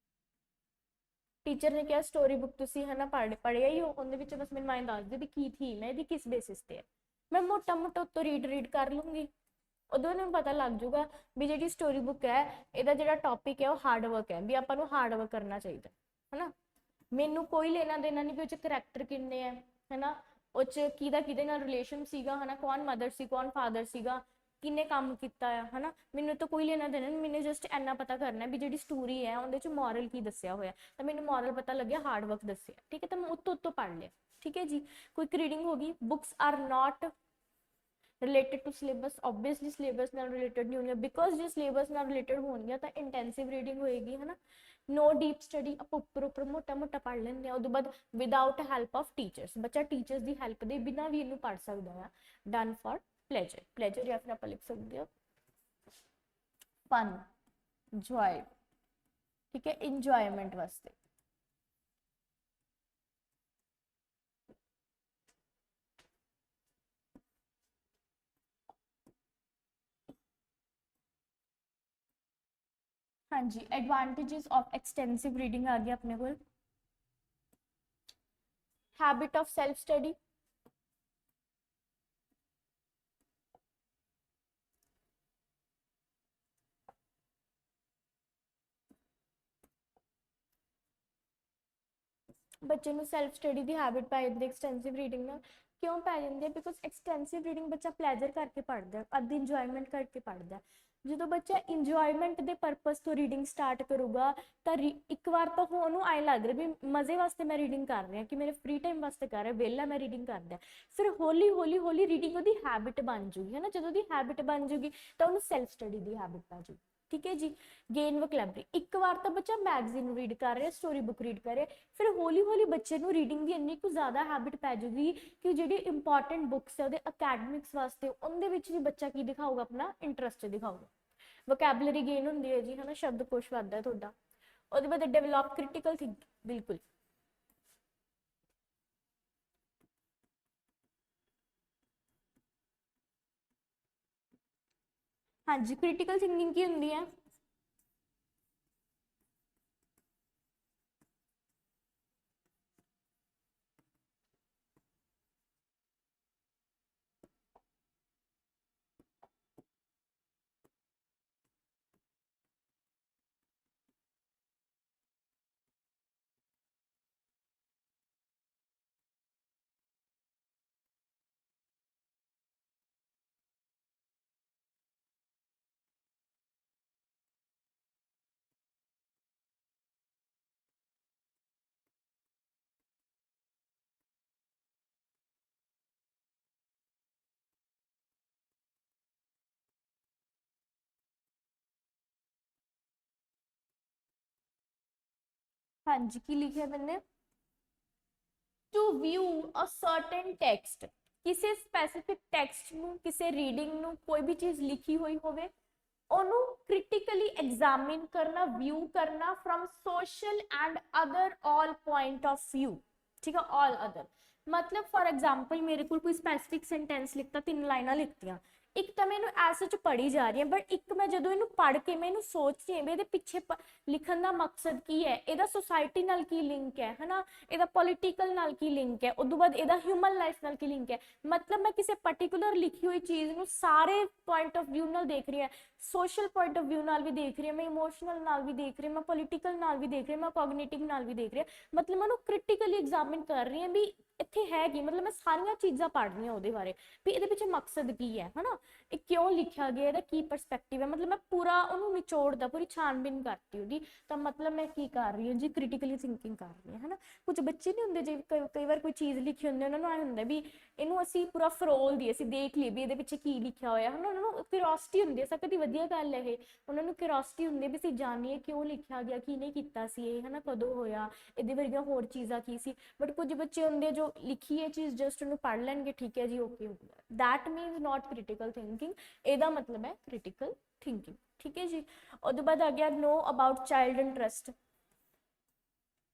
टीचर ने कहा स्टोरी बुक तुसी है ना पढ़िया ही हो, उहदे विच बस मैनूं माइंड दस दे भी की थीम है, इहदी किस बेसिस ते है, मैं मोटा मोटा उत्तों रीड कर लूँगी, उदों मैनूं पता लग जूगा भी जिहड़ी स्टोरी बुक है इहदा जिहड़ा टॉपिक है वो हार्ड वर्क है, भी आपां नूं हार्ड वर्क करना चाहिए, है ना। मैनूं कोई लेना देना नहीं भी उह करैक्टर किन्ने है ना, उह किहदा किहदे नाल रिलेशन सीगा, है ना, कौन मदर सी कौन फादर सीगा, किन्ने काम किया है ना, मैनूं तो कोई लेना देना नहीं, मैंने जस्ट इन्ना पता करना भी जिहड़ी स्टोरी है उहदे च मॉरल की दस्सिया होया, तो मैनूं मॉरल पता लग्या हार्ड वर्क दस्सिया, ठीक है, तो मैं उत्तों पढ़ लिया, ठीक है जी। क्विक रीडिंग होगी। Books are not related to syllabus, obviously syllabus नाल रिलेटेड नहीं होंगे, बिकॉज जो सिलेबस नाल रिलेटेड होंगे तो इंटेंसिव रीडिंग होएगी, है ना। नो डीप स्टडी, आप उपर उपर मोटा मोटा पढ़ लेंगे, उसके बाद विदाउट हैल्प ऑफ टीचर्स, बच्चा टीचर्स की हैल्प के बिना भी इनू पढ़ सकता है। डन फॉर प्लेजर, प्लेजर या फिर आप लिख सकते हो फन, जॉय, ठीक है, इंजॉयमेंट वास्ते। हाँ जी, एडवांटेजेस ऑफ एक्सटेंसिव रीडिंग आ गया अपने को। हैबिट ऑफ सेल्फ स्टडी, बच्चे ਨੂੰ ਸੈਲਫ ਸਟੱਡੀ ਦੀ ਹੈਬਿਟ ਪੈ ਜਾਂਦੀ ਐਕਸਟੈਂਸਿਵ ਰੀਡਿੰਗ ਨਾਲ। ਕਿਉਂ ਪੈ ਜਾਂਦੀ ਹੈ? ਬਿਕੋਜ਼ ਐਕਸਟੈਂਸਿਵ ਰੀਡਿੰਗ ਬੱਚਾ ਪਲੇਜਰ ਕਰਕੇ ਪੜ੍ਹਦਾ, ਅੱਧੀ ਇੰਜੋਇਮੈਂਟ ਕਰਕੇ ਪੜ੍ਹਦਾ। ਜਦੋਂ ਬੱਚਾ ਇੰਜੋਇਮੈਂਟ ਦੇ ਪਰਪਸ ਤੋਂ ਰੀਡਿੰਗ ਸਟਾਰਟ ਕਰੂਗਾ ਤਾਂ ਇੱਕ ਵਾਰ ਤਾਂ ਉਹਨੂੰ ਐਂ ਲੱਗ ਰਿਹਾ ਵੀ ਮਜ਼ੇ ਵਾਸਤੇ ਮੈਂ ਰੀਡਿੰਗ ਕਰ ਰਿਹਾ, ਕਿ ਮੇਰੇ ਫ੍ਰੀ ਟਾਈਮ ਵਾਸਤੇ ਕਰ ਰਿਹਾ, ਵਿਹਲਾ ਮੈਂ ਰੀਡਿੰਗ ਕਰਦਾ। ਫਿਰ ਹੌਲੀ ਹੌਲੀ ਹੌਲੀ ਰੀਡਿੰਗ ਉਹਦੀ ਹੈਬਿਟ ਬਣ ਜੂਗੀ, ਹੈ ਨਾ। ਜਦੋਂ ਉਹਦੀ ਹੈਬਿਟ ਬਣ ਜੂਗੀ ਤਾਂ ਉਹਨੂੰ ਸੈਲਫ ਸਟੱਡੀ ਦੀ ਹੈਬਿਟ ਪੈ ਜੂਗੀ, ठीक है जी। गेन वोकैबलरी, एक बार तो बच्चा मैगजीन रीड कर रहा, स्टोरी बुक रीड कर रहा, फिर हौली हौली बच्चे नूं रीडिंग की इन्नी कुछ ज़्यादा हैबिट पै जूगी कि जिहड़ी इंपॉर्टेंट बुक्स है उहदे अकैडमिक्स वास्ते उहदे विच भी बच्चा की दिखाऊगा, अपना इंटरस्ट दिखाऊगा। वोकैबलरी गेन हुंदी है जी, है ना, शब्दकोश वधदा है तुहाडा। उहदे बाद डेवलप क्रिटिकल थिंकिंग, बिल्कुल हाँ जी। क्रिटिकल थिंकिंग की हुंदी है? हाँ जी, की लिखा मैंने? To view a certain text, किसी स्पेसिफिक टेक्स्ट ਨੂੰ, ਕਿਸੇ ਰੀਡਿੰਗ ਨੂੰ, ਕੋਈ ਵੀ ਚੀਜ਼ ਲਿਖੀ ਹੋਈ ਹੋਵੇ ਉਹਨੂੰ ਕ੍ਰਿਟੀਕਲੀ ਐਗਜ਼ਾਮਿਨ ਕਰਨਾ, ਵਿਊ ਕਰਨਾ from social and other all point of view, ठीक है, ऑल अदर। मतलब फॉर एग्जाम्पल मेरे को कोई स्पेसिफिक सेंटेंस लिखता, 3 लाइना लिखतियां, ਇੱਕ ਤਾਂ ਮੈਨੂੰ ਐਸੇ ਚ ਪੜ੍ਹੀ ਜਾ ਰਹੀ ਹੈ, ਬਟ ਇੱਕ ਮੈਂ ਜਦੋਂ ਇਹਨੂੰ ਪੜ੍ਹ ਕੇ ਮੈਂ ਇਹਨੂੰ ਸੋਚ ਰਹੀ ਹਾਂ ਵੀ ਇਹਦੇ ਪਿੱਛੇ ਲਿਖਣ ਦਾ ਮਕਸਦ ਕੀ ਹੈ, ਇਹਦਾ ਸੋਸਾਇਟੀ ਨਾਲ ਕੀ ਲਿੰਕ ਹੈ ਹਨਾ, ਇਹਦਾ ਪੋਲੀਟੀਕਲ ਨਾਲ ਕੀ ਲਿੰਕ ਹੈ, ਉਦੋਂ ਬਾਅਦ ਇਹਦਾ ਹਿਊਮਨ ਲਾਈਫ ਨਾਲ ਕੀ ਲਿੰਕ ਹੈ। ਮਤਲਬ ਮੈਂ ਕਿਸੇ ਪਾਰਟਿਕੂਲਰ ਲਿਖੀ ਹੋਈ ਚੀਜ਼ ਨੂੰ ਸਾਰੇ ਪੁਆਇੰਟ ਆਫ ਵਿਊ ਨਾਲ ਦੇਖ ਰਹੀ ਹਾਂ, ਸੋਸ਼ਲ ਪੁਆਇੰਟ ਆਫ ਵਿਊ ਨਾਲ ਵੀ ਦੇਖ ਰਹੀ ਹਾਂ, ਮੈਂ ਇਮੋਸ਼ਨਲ ਨਾਲ ਵੀ ਦੇਖ ਰਹੀ ਹਾਂ, ਮੈਂ ਪੋਲੀਟੀਕਲ ਨਾਲ ਵੀ ਦੇਖ ਰਹੀ ਹਾਂ, ਮੈਂ ਕੋਗਨੀਟਿਵ ਨਾਲ ਵੀ ਦੇਖ ਰਹੀ ਹਾਂ। ਮਤਲਬ ਮੈਂ ਉਹਨੂੰ ਕ੍ਰਿਟੀਕਲੀ ਐਗਜ਼ਾਮਿਨ ਕਰ ਰਹੀ ਹਾਂ ਵੀ ਇੱਥੇ ਹੈ ਕੀ, ਮਤਲਬ ਮੈਂ ਸਾਰੀਆਂ ਚੀਜ਼ਾਂ ਪੜ੍ਹ ਰਹੀ ਹਾਂ ਉਹਦੇ ਬਾਰੇ ਵੀ ਇਹਦੇ ਪਿੱਛੇ ਮਕਸਦ ਕੀ ਹੈ ਹਨਾ, ਇਹ ਕਿਉਂ ਲਿਖਿਆ ਗਿਆ, ਇਹਦਾ ਕੀ ਪਰਸਪੈਕਟਿਵ ਹੈ। ਮਤਲਬ ਮੈਂ ਪੂਰਾ ਉਹਨੂੰ ਨਿਚੋੜਦਾ, ਪੂਰੀ ਛਾਣਬੀਨ ਕਰਤੀ ਉਹਦੀ। ਤਾਂ ਮਤਲਬ ਮੈਂ ਕੀ ਕਰ ਰਹੀ ਹਾਂ ਜੀ, ਕ੍ਰਿਟੀਕਲੀ ਥਿੰਕਿੰਗ ਕਰ ਰਹੀ ਹਾਂ ਹਨਾ। ਕੁਝ ਬੱਚੇ ਨਹੀਂ ਹੁੰਦੇ, ਜੇ ਕਈ ਵਾਰ ਕੋਈ ਚੀਜ਼ ਲਿਖੀ ਹੁੰਦੀ ਉਹਨਾਂ ਨੂੰ ਐ ਹੁੰਦਾ ਵੀ ਇਹਨੂੰ ਅਸੀਂ ਪੂਰਾ ਫਰੋਲ ਦੀ, ਅਸੀਂ ਦੇਖ ਲਈਏ ਵੀ ਇਹਦੇ ਪਿੱਛੇ ਕੀ ਲਿਖਿਆ ਹੋਇਆ ਹਨਾ, ਉਹਨਾਂ ਨੂੰ ਕਿਉਰਿਓਸਿਟੀ ਹੁੰਦੀ ਹੈ। ਸਭ ਦੀ ਵਧੀਆ ਗੱਲ ਹੈ ਇਹ, ਉਹਨਾਂ ਨੂੰ ਕਿਉਰਿਓਸਿਟੀ ਹੁੰਦੀ ਹੈ ਵੀ ਅਸੀਂ ਜਾਣੀਏ ਕਿਉਂ ਲਿਖਿਆ ਗਿਆ, ਕਿਹਨੇ ਕੀਤਾ ਸੀ ਇਹ ਹਨਾ, ਕਦੋਂ ਹੋਇਆ, ਇਹਦੇ ਵਰਗੀਆਂ ਹੋਰ ਚੀਜ਼ਾਂ ਕੀ ਸੀ। ਬਟ ਕੁਝ ਬੱਚੇ ਹੁੰਦੇ ਜੋ ਲਿਖੀ ਇਹ ਚੀਜ਼ ਜਸਟ ਉਹਨੂੰ ਪੜ੍ਹ ਲੈਣਗੇ, ਠੀਕ ਹੈ ਜੀ ਓਕੇ ਹੋ ਗਿਆ, ਦੈਟ ਮੀਨਸ ਨॉट ਕ੍ਰਿਟੀਕਲ ਥਿੰਕਿੰਗ, ਇਹਦਾ ਮਤਲਬ ਹੈ ਕ੍ਰਿਟੀਕਲ ਥਿੰਕਿੰਗ। ਠੀਕ ਹੈ ਜੀ। ਉਹਦੇ ਬਾਅਦ ਆ ਗਿਆ नो अबाउट ਚਾइल्ड ਇੰਟਰਸਟ।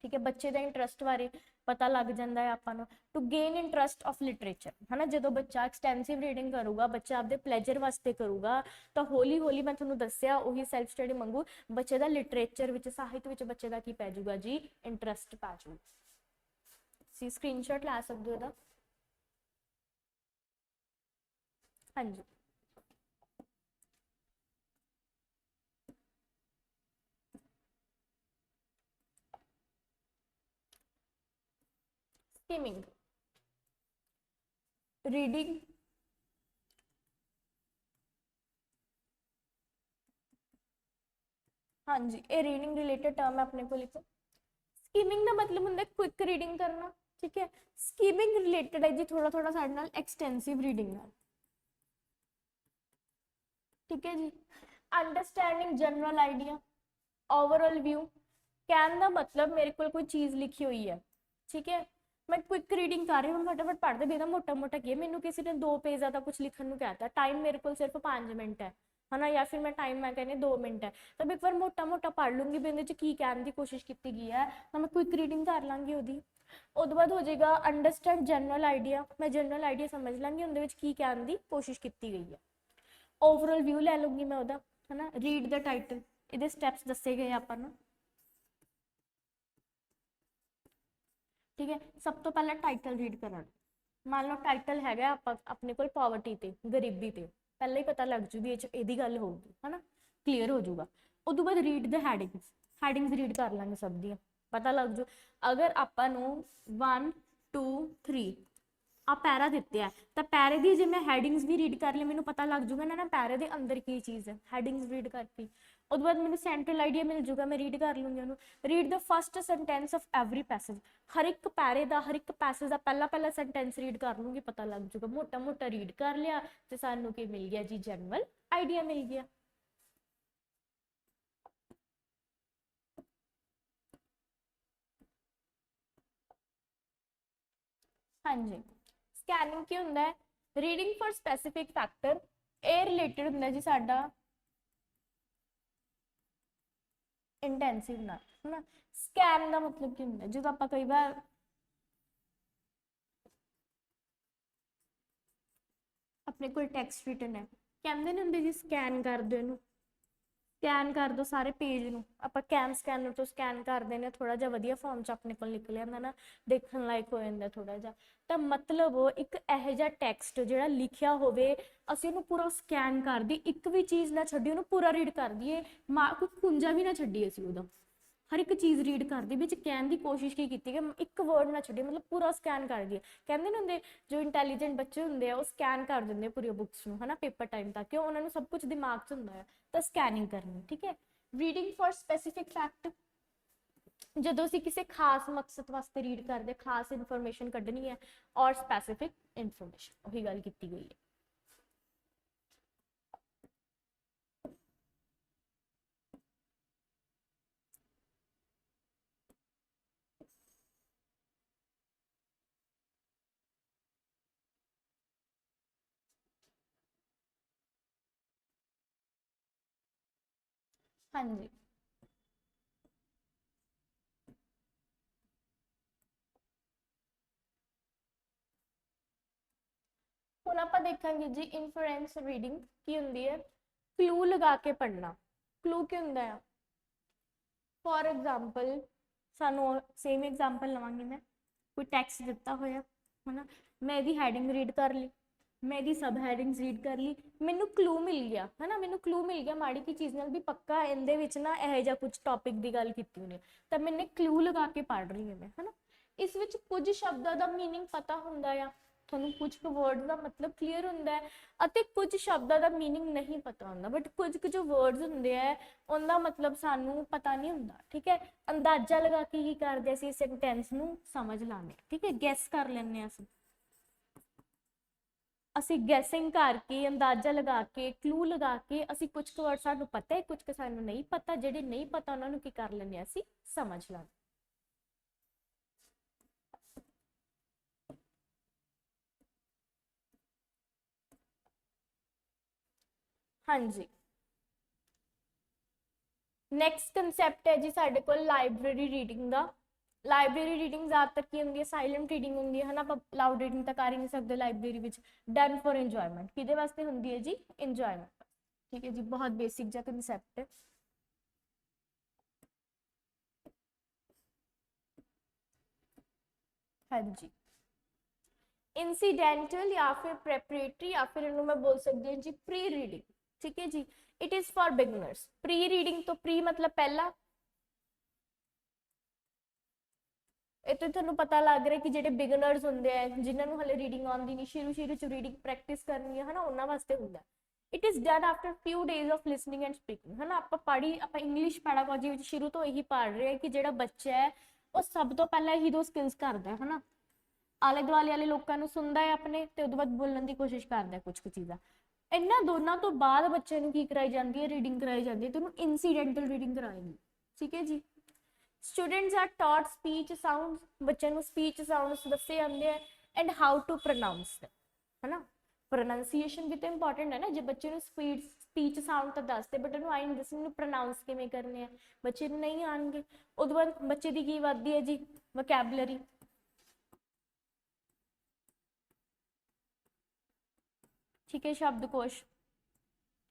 ਠੀਕ ਹੈ, ਬੱਚੇ ਦਾ ਇੰਟਰਸਟ ਬਾਰੇ ਪਤਾ ਲੱਗ ਜਾਂਦਾ ਹੈ ਆਪਾਂ ਨੂੰ। To gain interest of literature ਹਨਾ, ਜਦੋਂ ਬੱਚਾ ਐਕਸਟੈਂਸਿਵ ਰੀਡਿੰਗ ਕਰੂਗਾ, ਬੱਚਾ ਆਪਦੇ ਪਲੇਜਰ ਵਾਸਤੇ ਕਰੂਗਾ, ਤਾਂ ਹੌਲੀ ਹੌਲੀ ਮੈਂ ਤੁਹਾਨੂੰ ਦੱਸਿਆ ਉਹੀ ਸੈਲਫ ਸਟੱਡੀ ਮੰਗੂ, ਬੱਚੇ ਦਾ ਲਿਟਰੇਚਰ ਵਿੱਚ, ਸਾਹਿਤ ਵਿੱਚ ਬੱਚੇ ਦਾ ਕੀ ਪੈ ਜਾਊਗਾ ਜੀ, ਇੰਟਰਸਟ ਪੈ ਜਾਊਗਾ। ਤੁਸੀਂ ਸਕਰੀਨਸ਼ਾਟ ਲੈ ਸਕਦੇ ਹੋ ਇਹਦਾ। ਹਾਂਜੀ स्किमिंग रीडिंग हाँ जी, ये रीडिंग रिलेटेड टर्म है अपने को लिखो। स्कीमिंग का मतलब होंगे क्विक रीडिंग करना। ठीक है, स्कीमिंग रिलेटेड है जी थोड़ा थोड़ा साडे नाल एक्सटेंसिव रीडिंग नाल। ठीक है जी, understanding general idea, overall view. कहने का मतलब मेरे को कोई चीज़ लिखी हुई है, ठीक है, मैं क्विक रीडिंग कर रही हूँ, फटाफट पढ़ते भी मोटा मोटा की मैंने किसी ने 2 पेज का कुछ लिखने को कहता, टाइम मेरे को सिर्फ 5 मिनट है ना, या फिर मैं टाइम मैं कहनी 2 मिनट है, तो एक बार मोटा मोटा पढ़ लूँगी भी की कहने की कोशिश की गई है, तो मैं क्विक रीडिंग कर लाँगी वो। उसके बाद हो जाएगा अंडरस्टैंड जनरल आइडिया, मैं जनरल आइडिया समझ लाँगी उनके की कहने की कोशिश की गई है। ओवरऑल व्यू लै लूँगी मैं वह है ना। रीड द टाइटल, ये स्टैप्स दसे गए अपन। ठीक है, सब तो पहले टाइटल रीड करना। मान लो टाइटल है अपने को पॉवर्टी ते, गरीबी ते, पहले ही पता लग जू भी ये गल होगी है ना, क्लीयर हो जाऊगा। उस बाद read the headings, headings read कर लेंगे सब दी, पता लग जू। अगर आपां नूं 1 2 3 आ पैरा दिते हैं, तो पैरे की जो मैं हैडिंग्स भी रीड कर ली, मैंने पता लग जूगा ना पैरे के अंदर की चीज़ है, हैडिंग्स रीड करके। उसके बाद मैंने सेंट्रल आइडिया मिल जूगा, मैं रीड कर लूँगी उन्होंने। Read the first sentence of every passage, हर एक पैरे का, हर एक पैसेज का पहला पहला सेंटेंस रीड कर लूँगी, पता लग जूगा। मोटा मोटा रीड कर लिया तो सानू की मिल गया जी, जनरल आइडिया मिल गया। हाँ जी, स्कैनिंग की होंगे है, reading for specific factor, A related होंगे जी साडा इंटेंसिव नाल है ना। स्कैन का मतलब की होंगे जो आप कई बार अपने को टैक्सट रिटन है, कहते नहीं होंगे जी स्कैन कर दो इनू, स्कैन कर दो सारे पेज नूं, आपां कैम स्कैनर तो स्कैन कर देने, थोड़ा जिहा वधिया फॉर्म च अपने को निकल आंदा ना, देखण लायक हो जांदा थोड़ा जिहा। तो मतलब एक इहो जिहा टैक्सट जिहड़ा लिखिया होवे, असीं उहनूं पूरा स्कैन कर दी, एक भी चीज़ ना छड्डी, उहनूं पूरा रीड कर दईए, कोई कुंजा भी ना छड्डीए असीं उहदा, हर एक चीज़ रीड कर दी, विच कहण दी कोशिश की कीती कि एक वर्ड ना छड्डीए, मतलब पूरा स्कैन कर दिए। कहंदे नहीं हुंदे जो इंटैलीजेंट बच्चे हुंदे आ वो स्कैन कर दिंदे पूरी बुक्स नूं है ना, पेपर टाइम तक, क्यों उन्होंने सब कुछ दिमाग च हुंदा है। तो स्कैनिंग करनी, ठीक है। रीडिंग फॉर स्पैसीफिक फैक्ट, ਜਦੋਂ ਅਸੀਂ ਕਿਸੇ ਖਾਸ ਮਕਸਦ ਵਾਸਤੇ ਰੀਡ ਕਰਦੇ, ਖਾਸ ਇਨਫੋਰਮੇਸ਼ਨ ਕੱਢਣੀ ਹੈ, ਔਰ ਸਪੈਸੀਫਿਕ ਇਨਫੋਰਮੇਸ਼ਨ, ਉਹੀ ਗੱਲ ਕੀਤੀ ਗਈ ਹੈ। हाँ जी, ਹੁਣ ਆਪਾਂ ਦੇਖਾਂਗੇ ਜੀ ਇਨਫਰੈਂਸ ਰੀਡਿੰਗ ਕੀ ਹੁੰਦੀ ਹੈ, ਕਲੂ ਲਗਾ ਕੇ ਪੜ੍ਹਨਾ। ਕਲੂ ਕੀ ਹੁੰਦਾ ਹੈ? ਫॉर एग्जांपल ਸਾਨੂੰ ਸੇਮ एग्जांपल ਲਵਾਂਗੀ ਮੈਂ, ਕੋਈ ਟੈਕਸਟ ਦਿੱਤਾ ਹੋਇਆ ਹੈ ਨਾ, ਮੈਂ ਇਹਦੀ ਹੈਡਿੰਗ ਰੀਡ ਕਰ ਲਈ, ਮੈਂ ਇਹਦੀ ਸਬ ਹੈਡਿੰਗਸ ਰੀਡ ਕਰ ਲਈ, ਮੈਨੂੰ ਕਲੂ ਮਿਲ ਗਿਆ ਹੈ ਨਾ, ਮੈਨੂੰ ਕਲੂ ਮਿਲ ਗਿਆ ਮਾੜੀ ਕੀ ਚੀਜ਼ ਨਾਲ ਵੀ ਪੱਕਾ ਇਹਦੇ ਵਿੱਚ ਨਾ ਇਹੋ ਜਿਹਾ ਕੁਝ ਟੌਪਿਕ ਦੀ ਗੱਲ ਕੀਤੀ ਹੋਣੀ, ਤਾਂ ਮੈਨੇ ਕਲੂ ਲਗਾ ਕੇ ਪੜ੍ਹ ਰਹੀ ਹਾਂ ਮੈਂ, ਹੈ ਨਾ। ਇਸ ਵਿੱਚ ਕੁਝ ਸ਼ਬਦਾਂ ਦਾ ਮੀਨਿੰਗ ਪਤਾ ਹੁੰਦਾ ਆ, ਤੁਹਾਨੂੰ ਕੁਝ ਕੁ ਵਰਡ ਦਾ ਮਤਲਬ ਕਲੀਅਰ ਹੁੰਦਾ ਹੈ, ਅਤੇ ਕੁਝ ਸ਼ਬਦਾਂ ਦਾ ਮੀਨਿੰਗ ਨਹੀਂ ਪਤਾ ਹੁੰਦਾ, ਬਟ ਕੁਝ ਕੁ ਜੋ ਵਰਡਸ ਹੁੰਦੇ ਆ ਉਹਦਾ ਮਤਲਬ ਸਾਨੂੰ ਪਤਾ ਨਹੀਂ ਹੁੰਦਾ, ਠੀਕ ਹੈ। ਅੰਦਾਜ਼ਾ ਲਗਾ ਕੇ ਕੀ ਕਰਦੇ ਅਸੀਂ ਸੈਂਟੈਂਸ ਨੂੰ ਸਮਝ ਲਾਂਗੇ, ਠੀਕ ਹੈ, ਗੈਸ ਕਰ ਲੈਂਦੇ ਹਾਂ ਅਸੀਂ ਗੈਸਿੰਗ ਕਰਕੇ, ਅੰਦਾਜ਼ਾ ਲਗਾ ਕੇ, ਕਲੂ ਲਗਾ ਕੇ ਅਸੀਂ ਕੁਝ ਕੁ ਵਰਡ ਸਾਨੂੰ ਪਤਾ ਹੈ, ਕੁਝ ਕੁ ਸਾਨੂੰ ਨਹੀਂ ਪਤਾ, ਜਿਹੜੇ ਨਹੀਂ ਪਤਾ ਉਹਨਾਂ ਨੂੰ ਕੀ ਕਰ ਲੈਂਦੇ ਹਾਂ ਅਸੀਂ ਸਮਝ ਲਾਂਗੇ। हाँ जी, नैक्सट कंसैप्ट है जी साडे कोल लाइब्रेरी रीडिंग का। लाइब्रेरी रीडिंग ज़्यादातर की होंगी है, साइलेंट रीडिंग होंगी है ना, आप लाउड रीडिंग तो कर ही नहीं सकते लाइब्रेरी में। डन फॉर इंजॉयमेंट, किहदे वास्ते होंगी है जी? इंजॉयमेंट, ठीक है जी, बहुत बेसिक जा कंसैप्ट है। हाँ जी, इंसीडेंटल या फिर प्रेपरेटरी या फिर इन्हों मैं बोल सकती हूँ जी प्री रीडिंग, ठीक है जी। It is for beginners. Pre reading तो प्री मतलब पहला, ਇਹ ਤੋਂ ਤੁਹਾਨੂੰ ਪਤਾ ਲੱਗ ਰਿਹਾ ਕਿ ਜਿਹੜੇ ਬਿਗਨਰਸ ਹੁੰਦੇ ਆ, ਜਿਨ੍ਹਾਂ ਨੂੰ ਹਲੇ ਰੀਡਿੰਗ ਆਉਂਦੀ ਨਹੀਂ, ਸ਼ੁਰੂ ਚ ਰੀਡਿੰਗ ਪ੍ਰੈਕਟਿਸ ਕਰਨੀ ਹੈ ਹਨਾ, ਉਹਨਾਂ ਵਾਸਤੇ ਹੁੰਦਾ। It is done after ਫਿਊ days of listening and speaking, ਹਨਾ। ਆਪਾਂ ਇੰਗਲਿਸ਼ ਪੈਡਾਗੋਜੀ ਵਿੱਚ ਸ਼ੁਰੂ ਤੋਂ ਇਹੀ ਪੜ੍ਹ ਰਹੇ ਹਾਂ ਕਿ ਜਿਹੜਾ ਬੱਚਾ ਹੈ ਉਹ ਸਭ ਤੋਂ ਪਹਿਲਾਂ ਇਹੀ ਦੋ ਸਕਿੱਲਸ ਕਰਦਾ ਹੈ ਹਨਾ, ਆਲੇ ਦੁਆਲੇ ਵਾਲੇ ਲੋਕਾਂ ਨੂੰ ਸੁਣਦਾ ਹੈ ਆਪਣੇ, ਤੇ ਉਹਦੇ ਬਾਅਦ ਬੋਲਣ ਦੀ ਕੋਸ਼ਿਸ਼ ਕਰਦਾ ਕੁਝ ਕੁ ਚੀਜ਼ਾਂ। ਇਹਨਾਂ ਦੋਨਾਂ ਤੋਂ ਬਾਅਦ ਬੱਚੇ ਨੂੰ ਕੀ ਕਰਾਈ ਜਾਂਦੀ ਹੈ? ਰੀਡਿੰਗ ਕਰਾਈ ਜਾਂਦੀ ਹੈ, ਤੇ ਉਹਨੂੰ ਇਨਸੀਡੈਂਟਲ ਰੀਡਿੰਗ ਕਰਾਏਗੀ, ਠੀਕ ਹੈ ਜੀ। Students are taught speech sounds, बच्चों को स्पीच साउंड्स दसे जाते हैं एंड हाउ टू प्रोनाउंस है ना। प्रोनाउंसिएशन भी तो इंपॉर्टेंट है ना, जो बच्चे स्पीच साउंड तो दसते बट उन्होंने आई नहीं दस प्रोनाउंस किवें करने हैं, बच्चे नहीं आएंगे। उस बाद बच्चे की की वधदी है जी? वोकैबुलरी, ठीक है, शब्दकोश,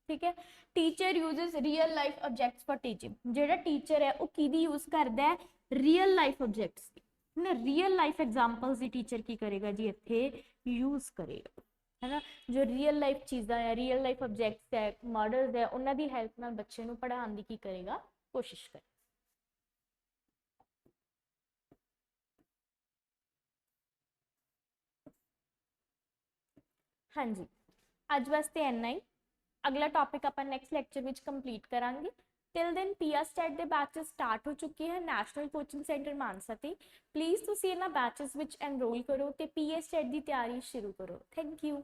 ठीक है। Teacher uses real life objects for teaching, जो टीचर है वो किहदी यूज करता है? रियल लाइफ ऑब्जेक्ट्स की, है ना, रियल लाइफ एग्जाम्पल्स की टीचर की करेगा जी? इत्थे यूज करेगा, है ना। जो रियल लाइफ चीज़ां है, रियल लाइफ ऑब्जेक्ट्स है, मॉडल्स है, उन्होंने हेल्प नाल बच्चे नूं पढ़ाउण दी की करेगा? कोशिश करे। हाँ जी, अज वास्ते इन्ना ही। अगला टॉपिक आप नैक्सट लैक्चर में कंप्लीट करांगे। टिल देन PSTET के बैचेस स्टार्ट हो चुके हैं नैशनल कोचिंग सेंटर मानसा ते। प्लीज़ तुसीं इन्हां बैचेस विच एनरोल करो ते PSTET की तैयारी शुरू करो। Thank you.